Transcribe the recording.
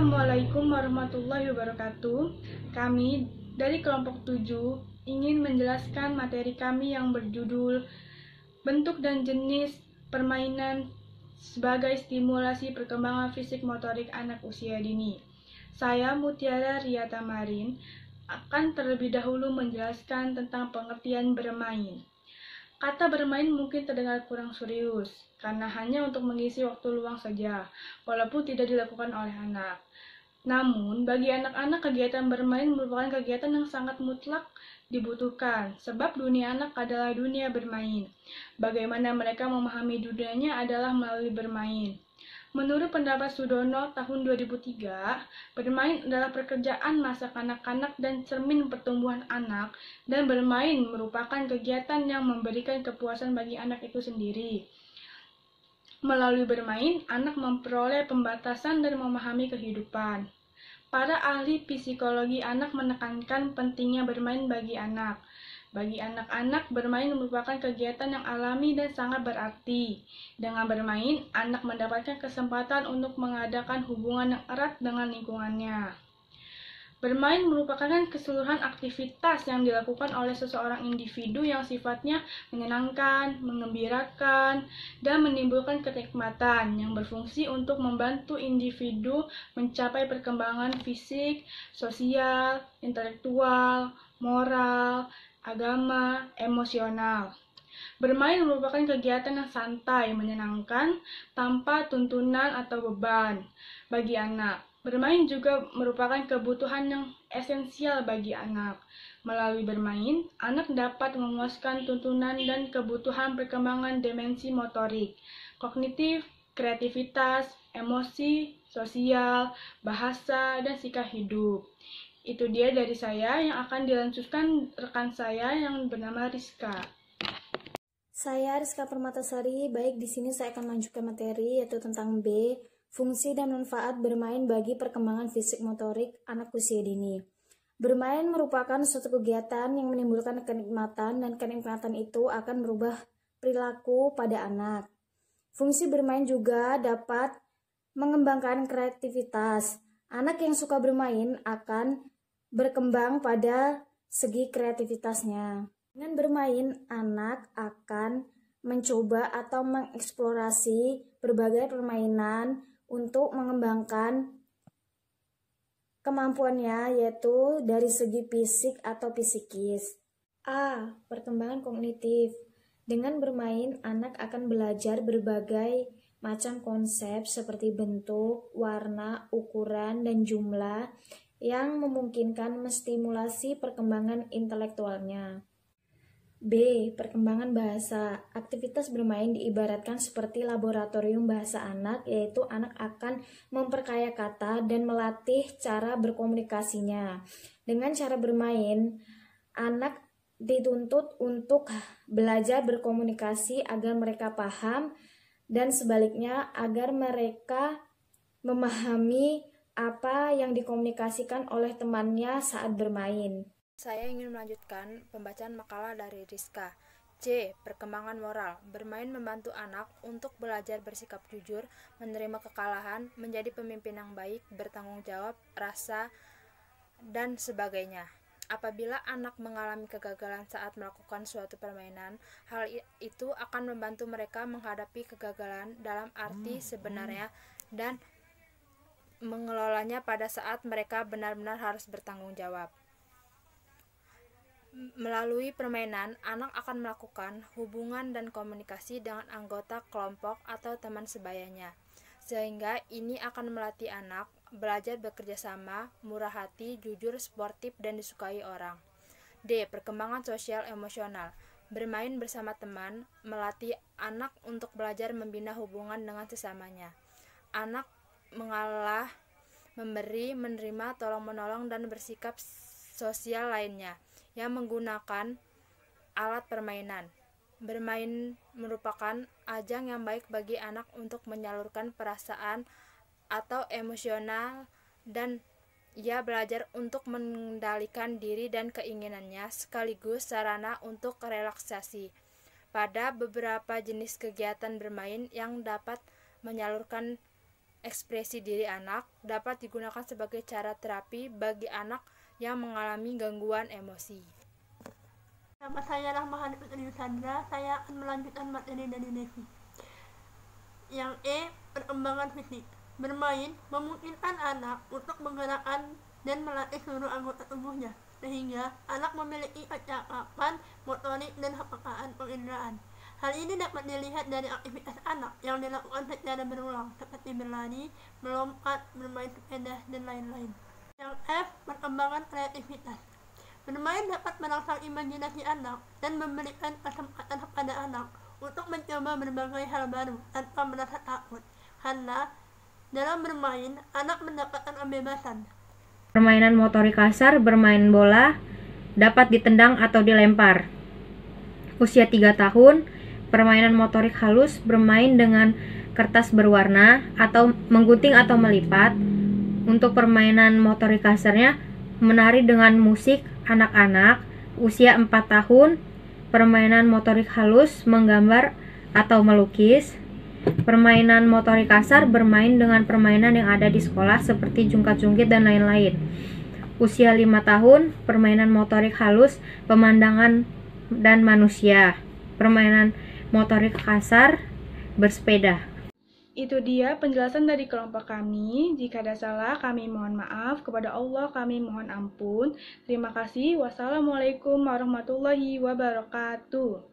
Assalamualaikum warahmatullahi wabarakatuh. Kami dari kelompok 7 ingin menjelaskan materi kami yang berjudul bentuk dan jenis permainan sebagai stimulasi perkembangan fisik motorik anak usia dini. Saya Mutiara Ria Tamarin akan terlebih dahulu menjelaskan tentang pengertian bermain. Kata bermain mungkin terdengar kurang serius, karena hanya untuk mengisi waktu luang saja, walaupun tidak dilakukan oleh anak. Namun, bagi anak-anak kegiatan bermain merupakan kegiatan yang sangat mutlak dibutuhkan, sebab dunia anak adalah dunia bermain. Bagaimana mereka memahami dunianya adalah melalui bermain. Menurut pendapat Sudono tahun 2003, bermain adalah pekerjaan masa kanak-kanak dan cermin pertumbuhan anak, dan bermain merupakan kegiatan yang memberikan kepuasan bagi anak itu sendiri. Melalui bermain, anak memperoleh pembatasan dan memahami kehidupan. Para ahli psikologi anak menekankan pentingnya bermain bagi anak. Bagi anak-anak, bermain merupakan kegiatan yang alami dan sangat berarti. Dengan bermain, anak mendapatkan kesempatan untuk mengadakan hubungan yang erat dengan lingkungannya. Bermain merupakan keseluruhan aktivitas yang dilakukan oleh seseorang individu yang sifatnya menyenangkan, menggembirakan, dan menimbulkan kenikmatan yang berfungsi untuk membantu individu mencapai perkembangan fisik, sosial, intelektual, moral, agama, emosional. Bermain merupakan kegiatan yang santai, menyenangkan, tanpa tuntunan atau beban bagi anak. Bermain juga merupakan kebutuhan yang esensial bagi anak. Melalui bermain, anak dapat memuaskan tuntunan dan kebutuhan perkembangan dimensi motorik, kognitif, kreativitas, emosi, sosial, bahasa, dan sikap hidup. Itu dia dari saya, yang akan dilanjutkan rekan saya yang bernama Rizka. Saya Rizka Permatasari. Baik, di sini saya akan melanjutkan materi yaitu tentang B, fungsi dan manfaat bermain bagi perkembangan fisik motorik anak usia dini. Bermain merupakan suatu kegiatan yang menimbulkan kenikmatan, dan kenikmatan itu akan merubah perilaku pada anak. Fungsi bermain juga dapat mengembangkan kreativitas. Anak yang suka bermain akan berkembang pada segi kreativitasnya. Dengan bermain, anak akan mencoba atau mengeksplorasi berbagai permainan untuk mengembangkan kemampuannya, yaitu dari segi fisik atau psikis. A. Perkembangan kognitif. Dengan bermain, anak akan belajar berbagai macam konsep seperti bentuk, warna, ukuran, dan jumlah yang memungkinkan menstimulasi perkembangan intelektualnya. B. Perkembangan bahasa. Aktivitas bermain diibaratkan seperti laboratorium bahasa anak, yaitu anak akan memperkaya kata dan melatih cara berkomunikasinya. Dengan cara bermain, anak dituntut untuk belajar berkomunikasi agar mereka paham, dan sebaliknya agar mereka memahami apa yang dikomunikasikan oleh temannya saat bermain. Saya ingin melanjutkan pembacaan makalah dari Rizka. C. Perkembangan moral. Bermain membantu anak untuk belajar bersikap jujur, menerima kekalahan, menjadi pemimpin yang baik, bertanggung jawab, rasa, dan sebagainya. Apabila anak mengalami kegagalan saat melakukan suatu permainan, hal itu akan membantu mereka menghadapi kegagalan dalam arti sebenarnya dan mengelolanya pada saat mereka benar-benar harus bertanggung jawab. Melalui permainan, anak akan melakukan hubungan dan komunikasi dengan anggota kelompok atau teman sebayanya, sehingga ini akan melatih anak belajar bekerja sama, murah hati, jujur, sportif, dan disukai orang. D. Perkembangan sosial emosional. Bermain bersama teman melatih anak untuk belajar membina hubungan dengan sesamanya. Anak mengalah, memberi, menerima, tolong-menolong, dan bersikap sosial lainnya yang menggunakan alat permainan. Bermain merupakan ajang yang baik bagi anak untuk menyalurkan perasaan atau emosional, dan ia belajar untuk mengendalikan diri dan keinginannya, sekaligus sarana untuk relaksasi. Pada beberapa jenis kegiatan bermain yang dapat menyalurkan ekspresi diri anak dapat digunakan sebagai cara terapi bagi anak yang mengalami gangguan emosi. Nama saya Rahmahani Putri Sandra, saya akan melanjutkan materi dari Devi. Yang E, perkembangan fisik. Bermain memungkinkan anak untuk menggerakkan dan melatih seluruh anggota tubuhnya, sehingga anak memiliki kecakapan, motorik, dan kepekaan penginderaan. Hal ini dapat dilihat dari aktivitas anak yang dilakukan secara berulang, seperti berlari, melompat, bermain sepeda, dan lain-lain. Yang F, perkembangan kreativitas. Bermain dapat merangsang imajinasi anak dan memberikan kesempatan kepada anak untuk mencoba berbagai hal baru tanpa merasa takut, karena dalam bermain, anak mendapatkan kebebasan. Permainan motorik kasar, bermain bola, dapat ditendang atau dilempar. Usia 3 tahun, permainan motorik halus, bermain dengan kertas berwarna atau menggunting atau melipat. Untuk permainan motorik kasarnya, menari dengan musik anak-anak. Usia 4 tahun, permainan motorik halus, menggambar atau melukis. Permainan motorik kasar, bermain dengan permainan yang ada di sekolah seperti jungkat-jungkit dan lain-lain. Usia 5 tahun, permainan motorik halus, pemandangan dan manusia. Permainan motorik kasar, bersepeda. Itu dia penjelasan dari kelompok kami. Jika ada salah, kami mohon maaf. Kepada Allah, kami mohon ampun. Terima kasih. Wassalamualaikum warahmatullahi wabarakatuh.